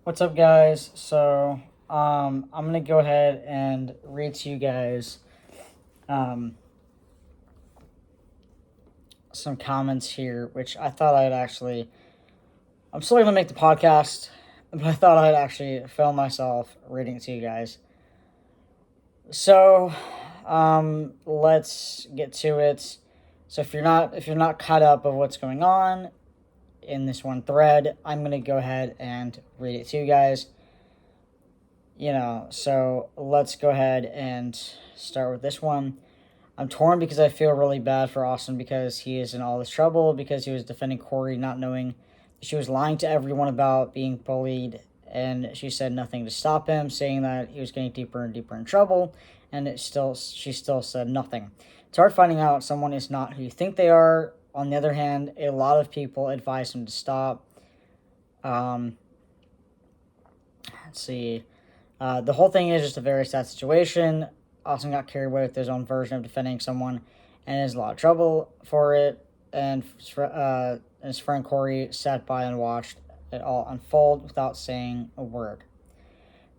What's up, guys? I'm gonna go ahead and read to you guys um, some comments here, which I thought I'd actually. I'm still gonna make the podcast, but I thought I'd actually film myself reading it to you guys. So, let's get to it. So if you're not caught up of what's going on in this one thread, I'm gonna go ahead and read it to you guys. So let's go ahead and start with this one. I'm torn because I feel really bad for Austin because he is in all this trouble because he was defending Corey, not knowing she was lying to everyone about being bullied, and she said nothing to stop him, saying that he was getting deeper and deeper in trouble, and she still said nothing. It's hard finding out someone is not who you think they are. On the other hand, a lot of people advise him to stop. Um, let's see. The whole thing is just a very sad situation. Austin got carried away with his own version of defending someone and is in a lot of trouble for it. And his friend Corey sat by and watched it all unfold without saying a word.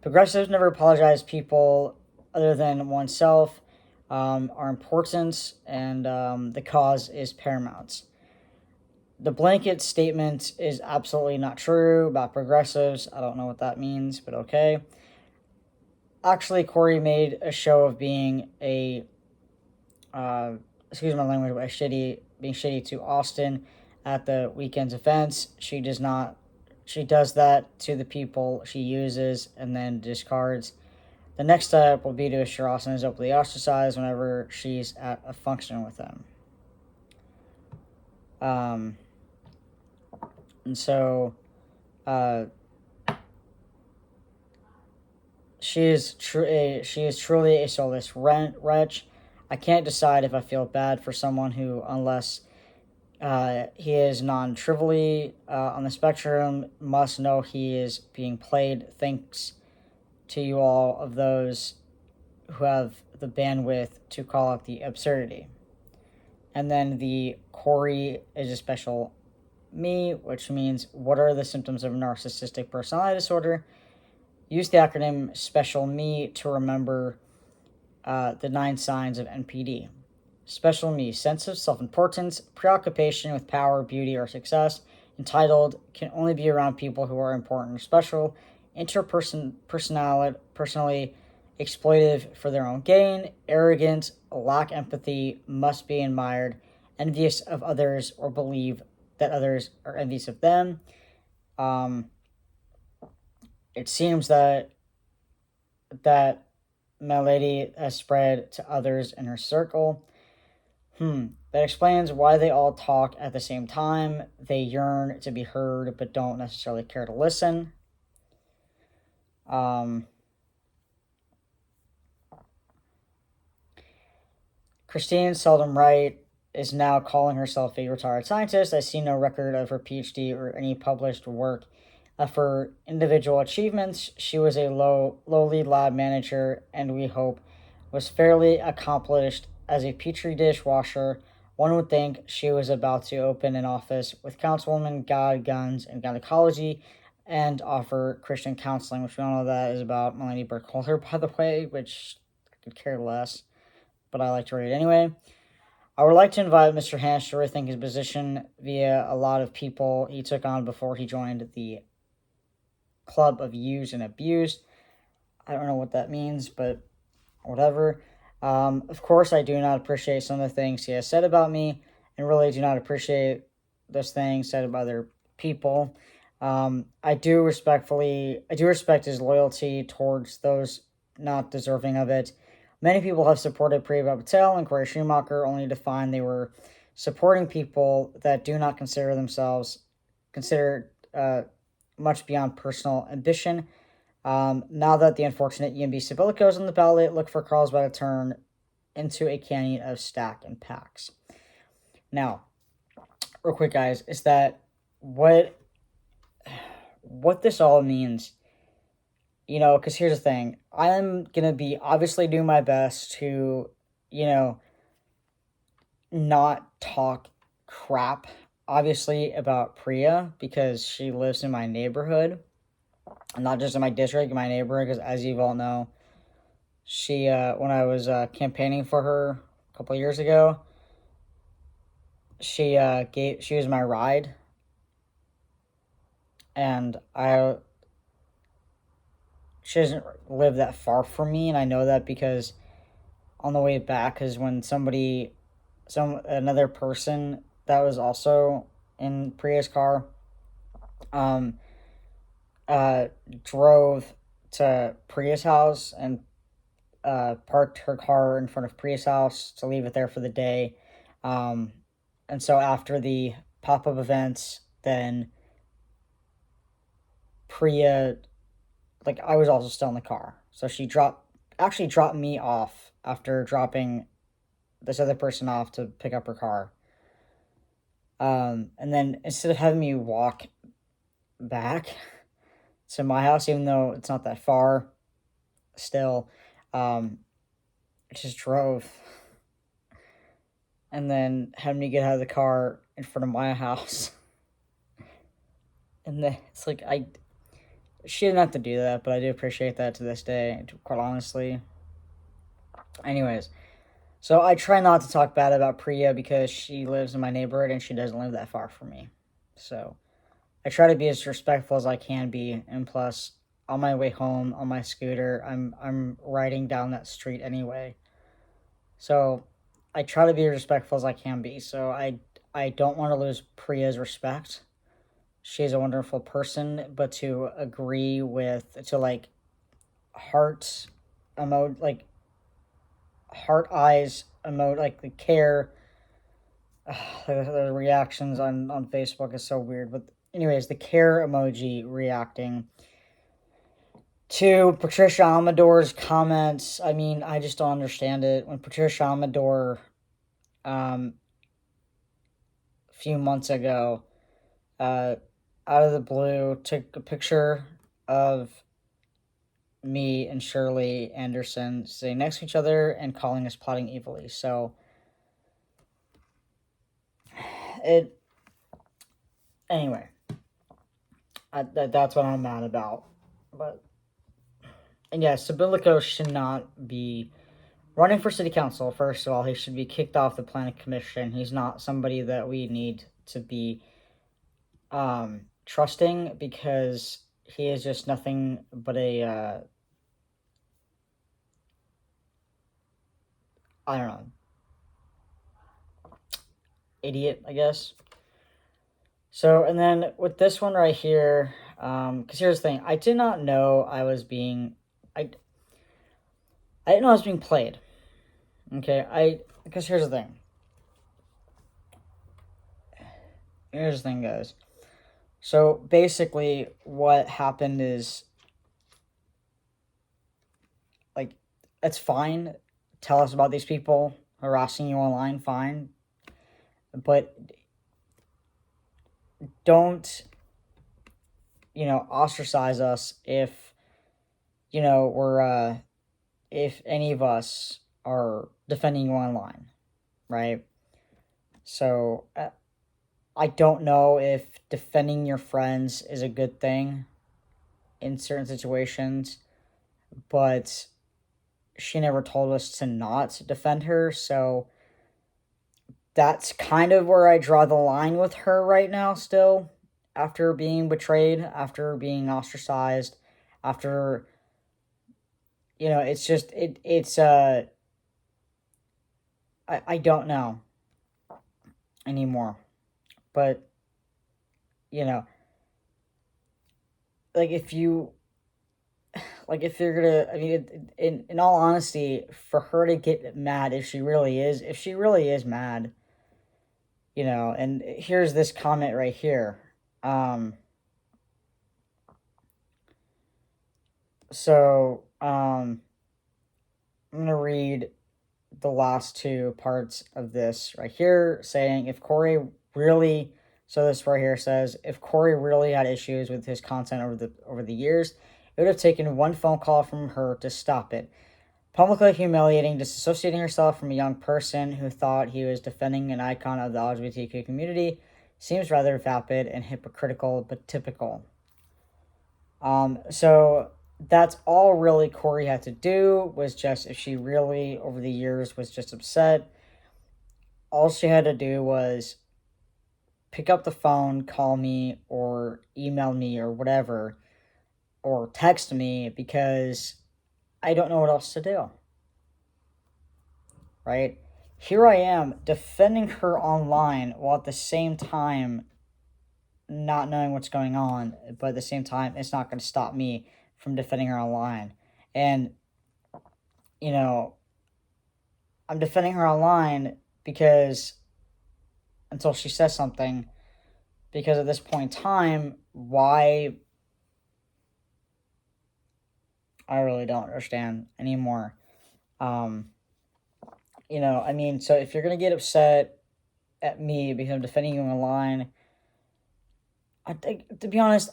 Progressives never apologize. People other than oneself are important, and the cause is paramount. The blanket statement is absolutely not true about progressives. I don't know what that means, but okay. Actually, Corey made a show of being excuse my language, but being shitty to Austin at the weekend's events. She does that to the people she uses and then discards. The next step will be to assure Austin is openly ostracized whenever she's at a function with him. Um, and so, uh, she is truly a soulless wretch. I can't decide if I feel bad for someone who, unless he is non-trivially on the spectrum, must know he is being played. Thanks to you all of those who have the bandwidth to call out the absurdity. And then the Corey is a special me, which means what are the symptoms of narcissistic personality disorder? Use the acronym Special Me to remember the 9 signs of NPD. Special Me, sense of self-importance, preoccupation with power, beauty, or success, entitled, can only be around people who are important or special, personally exploitive for their own gain, arrogant, lack empathy, must be admired, envious of others, or believe that others are envious of them. It seems that my lady has spread to others in her circle. That explains why they all talk at the same time. They yearn to be heard, but don't necessarily care to listen. Christine Seldom Wright is now calling herself a retired scientist. I see no record of her PhD or any published work. For individual achievements, she was a lowly lab manager, and we hope was fairly accomplished as a petri dish washer. One would think she was about to open an office with Councilwoman God, Guns, and Gynecology and offer Christian counseling, which we all know that is about Melanie Burkholder, by the way, which I could care less, but I like to read anyway. I would like to invite Mr. Hansch to rethink his position via a lot of people he took on before he joined the Club of Used and Abused. I don't know what that means, but whatever. Of course, I do not appreciate some of the things he has said about me, and really do not appreciate those things said by other people. I do respect his loyalty towards those not deserving of it. Many people have supported Priya Patel and Corey Schumacher only to find they were supporting people that do not consider much beyond personal ambition. Now that the unfortunate EMB Sibilico is on the ballot, look for Carlsbad to turn into a canyon of stack and packs. Now, real quick, guys, is that what this all means? Because here's the thing. I'm going to be obviously doing my best to, not talk crap, obviously, about Priya because she lives in my neighborhood. not just in my district, in my neighborhood, because as you all know, she, when I was campaigning for her a couple years ago, she was my ride, and she doesn't live that far from me, and I know that because on the way back is when another person that was also in Priya's car, um, drove to Priya's house and parked her car in front of Priya's house to leave it there for the day. And so after the pop up events, then Priya, like, I was also still in the car. So she actually dropped me off after dropping this other person off to pick up her car. And then instead of having me walk back to my house, even though it's not that far, still, I just drove and then had me get out of the car in front of my house. And then it's like, she didn't have to do that, but I do appreciate that to this day, quite honestly. Anyways, so I try not to talk bad about Priya because she lives in my neighborhood and she doesn't live that far from me. So I try to be as respectful as I can be, and plus, on my way home on my scooter, I'm riding down that street anyway. So I try to be as respectful as I can be. So I don't want to lose Priya's respect. She's a wonderful person, but to agree with to like heart emote like heart eyes emote like the care. The reactions on Facebook is so weird, but anyways, the care emoji reacting to Patricia Amador's comments. I mean, I just don't understand it. When Patricia Amador, a few months ago, out of the blue, took a picture of me and Shirley Anderson sitting next to each other and calling us plotting evilly. So it anyway. That's what I'm mad about. But and yeah, Sabilico should not be running for city council. First of all, he should be kicked off the planning commission. He's not somebody that we need to be trusting, because he is just nothing but a I don't know, idiot, I guess. So, and then with this one right here, because here's the thing, I did not know I didn't know I was being played. Okay, because here's the thing. Here's the thing, guys. So basically, what happened is, like, it's fine. Tell us about these people harassing you online, fine. But don't, ostracize us if, we're, if any of us are defending you online, right? So, I don't know if defending your friends is a good thing in certain situations, but she never told us to not defend her, so that's kind of where I draw the line with her right now still, after being betrayed, after being ostracized, after, it's just, I don't know anymore, but, like, if you're gonna, I mean, in all honesty, for her to get mad, if she really is mad, and here's this comment right here. So, I'm gonna read the last two parts of this right here, saying if Corey really, so this right here says, if Corey really had issues with his content over the years, it would have taken one phone call from her to stop it. Publicly humiliating, disassociating herself from a young person who thought he was defending an icon of the LGBTQ community seems rather vapid and hypocritical, but typical. So that's all really Corey had to do was just, if she really over the years was just upset, all she had to do was pick up the phone, call me, or email me, or whatever, or text me, because I don't know what else to do, right? Here I am defending her online while at the same time not knowing what's going on, but at the same time, it's not going to stop me from defending her online. And, you know, I'm defending her online because until she says something, because at this point in time, why, I really don't understand anymore. Um, I mean, so if you're going to get upset at me because I'm defending you online, I think, to be honest,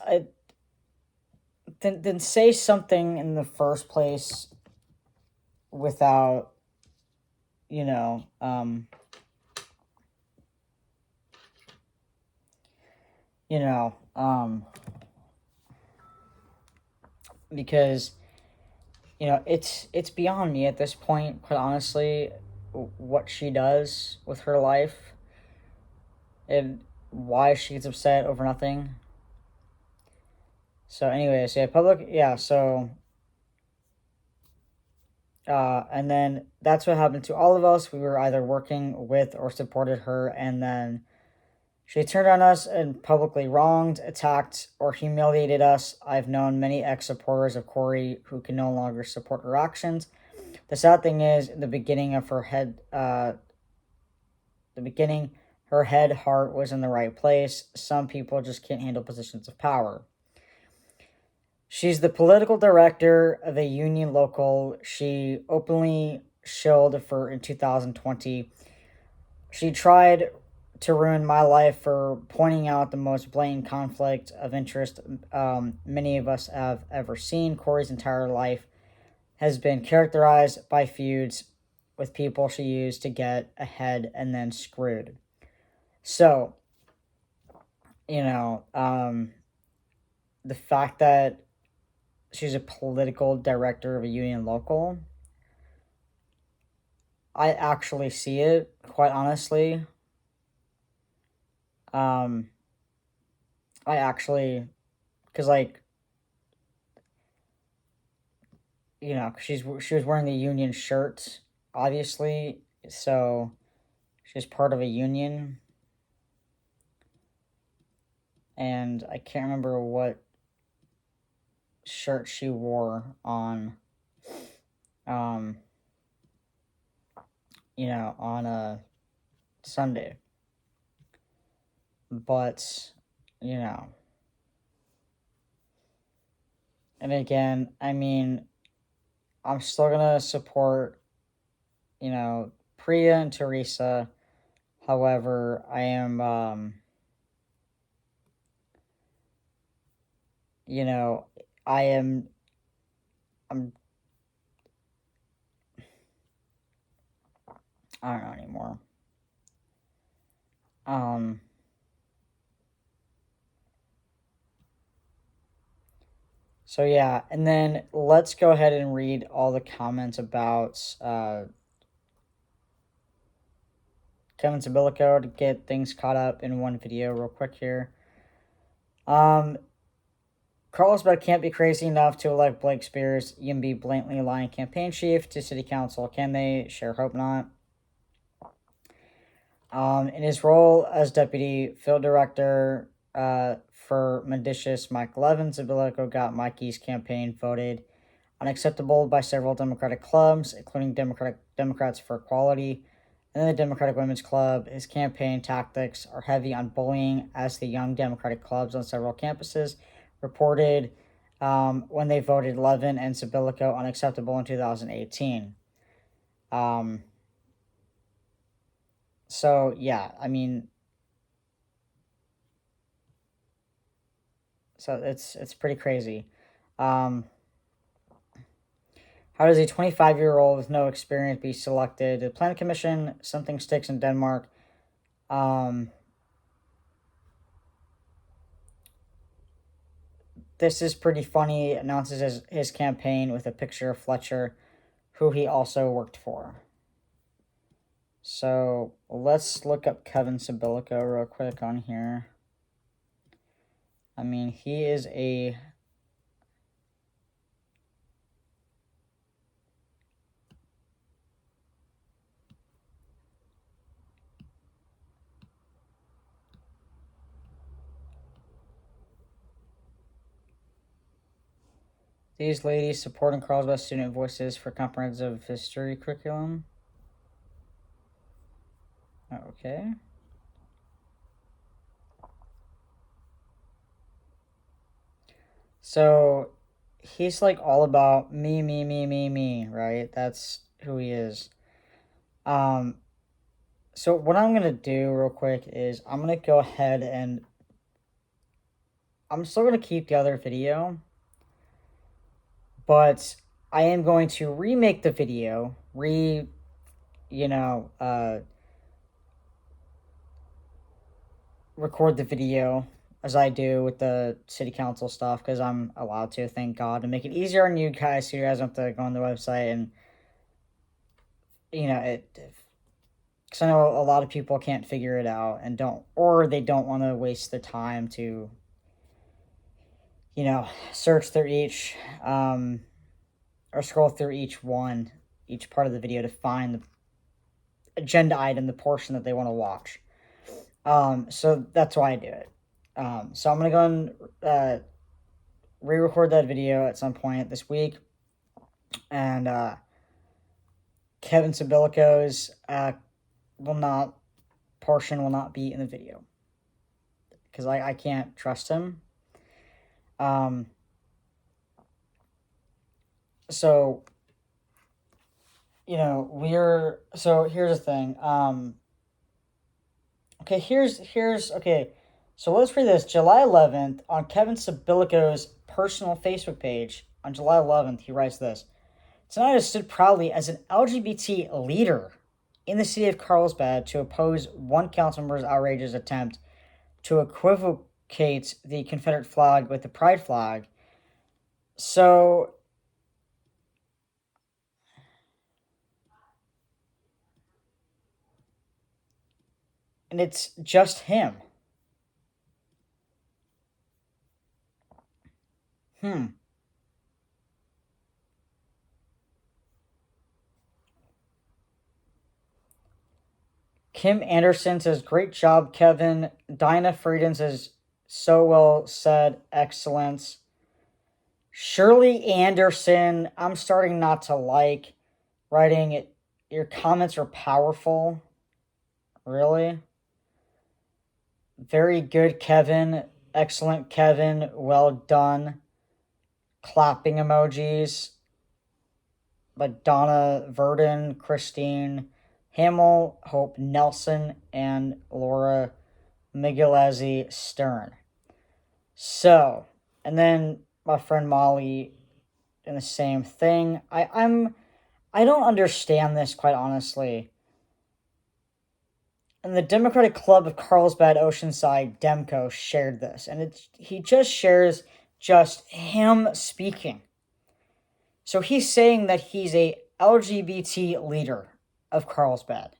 then say something in the first place without, you know, um, you know, um, because it's beyond me at this point, quite honestly, what she does with her life and why she gets upset over nothing. So, anyways, yeah, public, yeah. So, and then that's what happened to all of us. We were either working with or supported her, and then she turned on us and publicly wronged, attacked, or humiliated us. I've known many ex supporters of Corey who can no longer support her actions. The sad thing is, in the beginning of her head, her head heart was in the right place. Some people just can't handle positions of power. She's the political director of a union local. She openly shilled for in 2020. She tried to ruin my life for pointing out the most blatant conflict of interest many of us have ever seen. Corey's entire life has been characterized by feuds with people she used to get ahead and then screwed. So, the fact that she's a political director of a union local, I actually see it, quite honestly. Um, I actually, because like, she was wearing the union shirt, obviously, so she's part of a union, and I can't remember what shirt she wore on, um, on a Sunday, but you know, and again, I mean, I'm still gonna support, Priya and Teresa. However, I am, you know, I am, I'm, I don't know anymore. Um, so yeah, and then let's go ahead and read all the comments about Kevin Sabilico to get things caught up in one video real quick here. Carlos Beck can't be crazy enough to elect Blake Spears, EMB blatantly lying campaign chief, to city council. Can they? Sure hope not. In his role as deputy field director for Medicious Michael Evans, Sabilico got Mikey's campaign voted unacceptable by several Democratic clubs, including Democrats for Equality and the Democratic Women's Club. His campaign tactics are heavy on bullying, as the young Democratic clubs on several campuses reported when they voted Levin and Sabilico unacceptable in 2018. So yeah, I mean, so it's pretty crazy. Um, how does a 25-year-old with no experience be selected? The Planning Commission, something sticks in Denmark. Um, this is pretty funny. Announces his campaign with a picture of Fletcher, who he also worked for. So let's look up Kevin Sabilico real quick on here. I mean, he is a... These ladies supporting Carlsbad student voices for comprehensive history curriculum. Okay. So he's like all about me, right? That's who he is. So what I'm gonna do real quick is I'm gonna go ahead and I'm still gonna keep the other video, but I am going to remake the video, record the video as I do with the city council stuff because I'm allowed to, thank God, to make it easier on you guys so you guys don't have to go on the website and because I know a lot of people can't figure it out and they don't want to waste the time to search through each or scroll through each part of the video to find the agenda item, the portion that they want to watch. So that's why I do it. So I'm gonna go and re-record that video at some point this week, and Kevin Sabilico's portion will not be in the video because I can't trust him. So here's the thing. Okay, okay. So let's read this. July 11th, on Kevin Sabilico's personal Facebook page, on July 11th, he writes this. Tonight I stood proudly as an LGBT leader in the city of Carlsbad to oppose one council member's outrageous attempt to equivocate the Confederate flag with the pride flag. So... and it's just him. Kim Anderson says, great job, Kevin. Dinah Frieden says, so well said, excellence. Shirley Anderson, I'm starting not to like writing it. Your comments are powerful. Really? Very good, Kevin. Excellent, Kevin. Well done. Clapping emojis. But Donna Verdon, Christine Hamill, Hope Nelson, and Laura Miguelezzi Stern. So, and then my friend Molly in the same thing. I don't understand this, quite honestly. And the Democratic Club of Carlsbad Oceanside, Demco, shared this. And he just shares just him speaking. So he's saying that he's a LGBT leader of Carlsbad.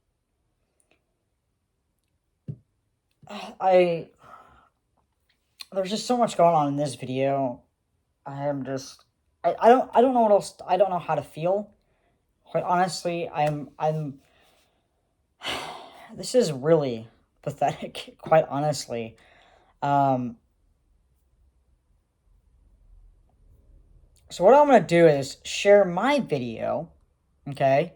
There's just so much going on in this video. I don't know what else. I don't know how to feel. Quite honestly, this is really pathetic, quite honestly. So what I'm going to do is share my video, okay,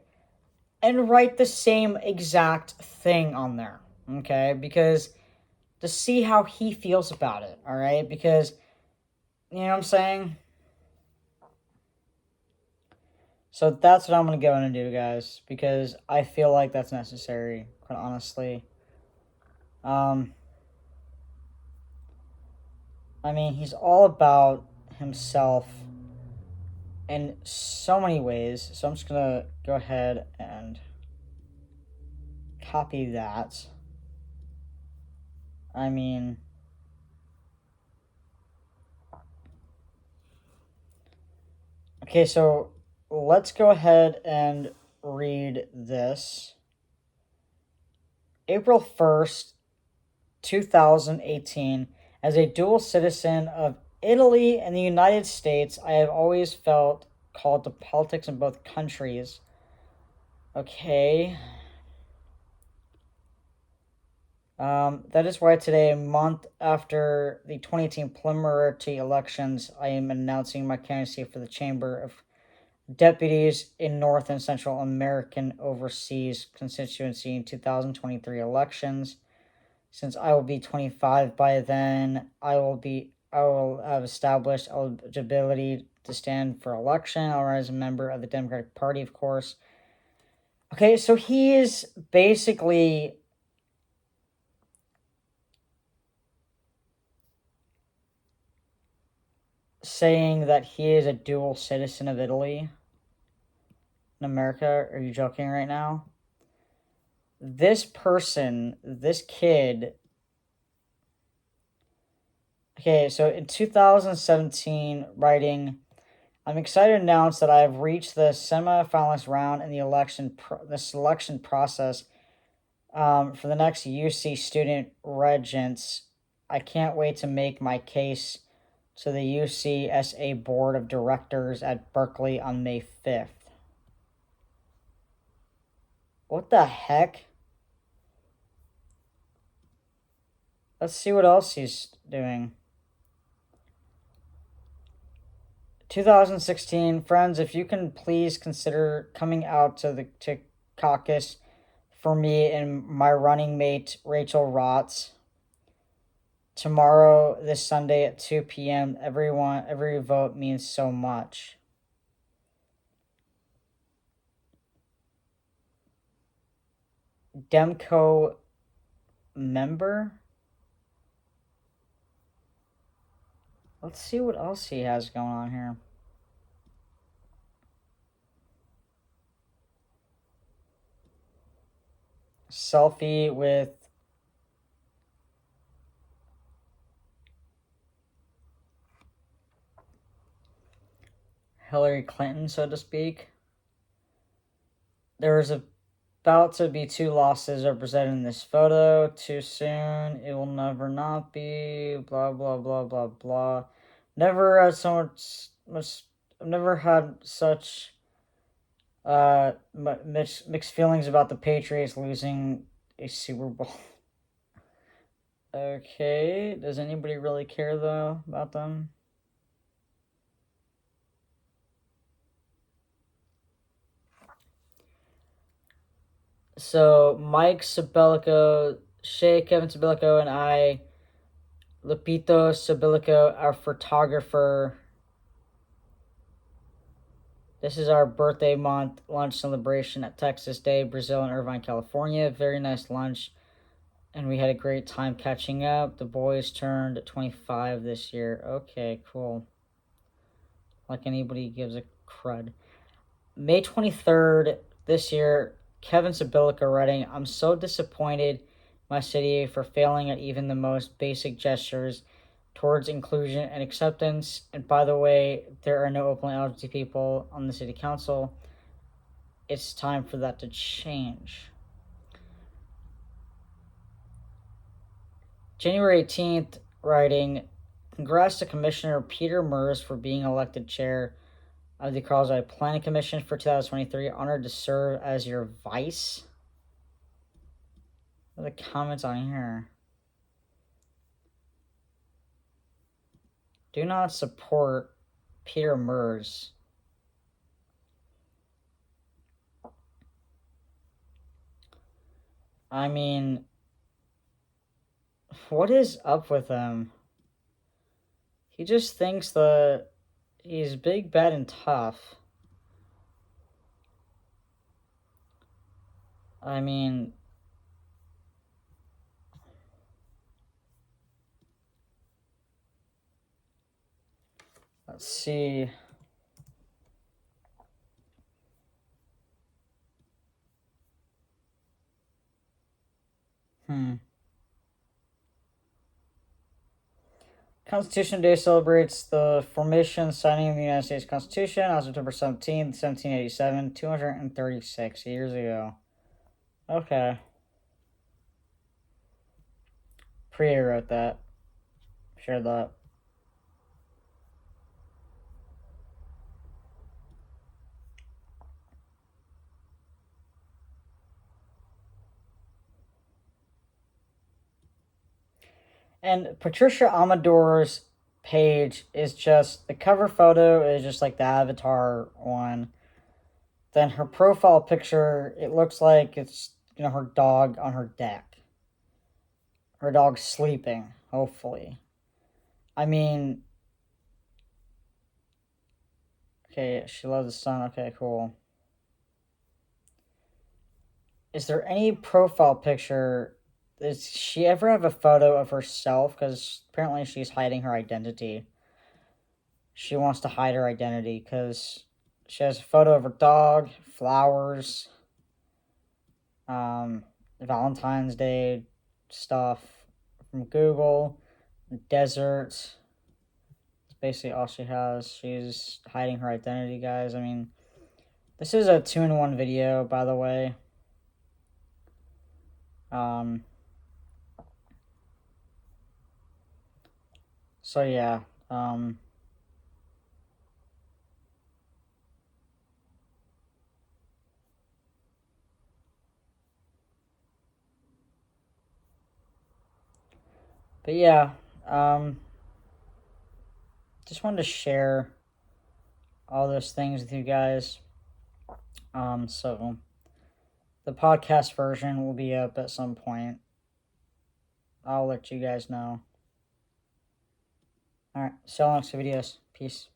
and write the same exact thing on there, okay, because to see how he feels about it, all right, because, you know what I'm saying? So that's what I'm going to go in and do, guys, because I feel like that's necessary, quite honestly. I mean, he's all about himself in so many ways, so I'm just going to go ahead and copy that. I mean... Okay, so let's go ahead and read this. April 1st, 2018. As a dual citizen of Italy and the United States, I have always felt called to politics in both countries. Okay. That is why today, a month after the 2018 preliminary elections, I am announcing my candidacy for the Chamber of Deputies in North and Central American Overseas Constituency in 2023 elections. Since I will be 25 by then, I will have established eligibility to stand for election. I'll run as a member of the Democratic Party, of course. Okay, so he is basically saying that he is a dual citizen of Italy in America. Are you joking right now? This person, this kid. Okay, so in 2017, writing, I'm excited to announce that I have reached the semi-finalist round in the selection process for the next UC student regents. I can't wait to make my case to the UCSA Board of Directors at Berkeley on May 5th. What the heck? Let's see what else he's doing. 2016, friends, if you can please consider coming out to caucus for me and my running mate Rachel Rotz tomorrow, this Sunday at 2 p.m. Every vote means so much. Demco member. Let's see what else he has going on here. Selfie with Hillary Clinton, so to speak. There's about to be two losses represented in this photo. Too soon. It will never not be. Blah, blah, blah, blah, blah. Never had so much. I've never had such mixed feelings about the Patriots losing a Super Bowl. Okay, does anybody really care though about them? So Mike Sabelico, Kevin Sabelico, and I, Lupito Sabelico, our photographer. This is our birthday month lunch celebration at Texas Day, Brazil, in Irvine, California. Very nice lunch, and we had a great time catching up. The boys turned 25 this year. Okay, cool. Like anybody gives a crud. May 23rd this year, Kevin Sabelica writing, I'm so disappointed my city for failing at even the most basic gestures towards inclusion and acceptance. And by the way, there are no openly LGBT people on the city council. It's time for that to change. January 18th, writing, congrats to Commissioner Peter Mers for being elected chair of the Carlsbad Planning Commission for 2023. Honored to serve as your vice. What are the comments on here? Do not support Peter Mers. I mean, what is up with him? He just thinks that he's big, bad, and tough. I mean, let's see. Constitution Day celebrates the formation, signing of the United States Constitution on September 17th, 1787, 236 years ago. Okay. Priya wrote that. Shared that. And Patricia Amador's page is just, the cover photo is just like the avatar one. Then her profile picture, it looks like it's, her dog on her deck. Her dog's sleeping, hopefully. I mean, okay, she loves the sun. Okay, cool. Is there any profile picture? Does she ever have a photo of herself? Because apparently she's hiding her identity. She wants to hide her identity because she has a photo of her dog, flowers, Valentine's Day stuff from Google, desert. It's basically all she has. She's hiding her identity, guys. I mean, this is a 2-in-1 video, by the way. So yeah, but yeah, just wanted to share all those things with you guys. So the podcast version will be up at some point. I'll let you guys know. Alright, see you on the next videos. Peace.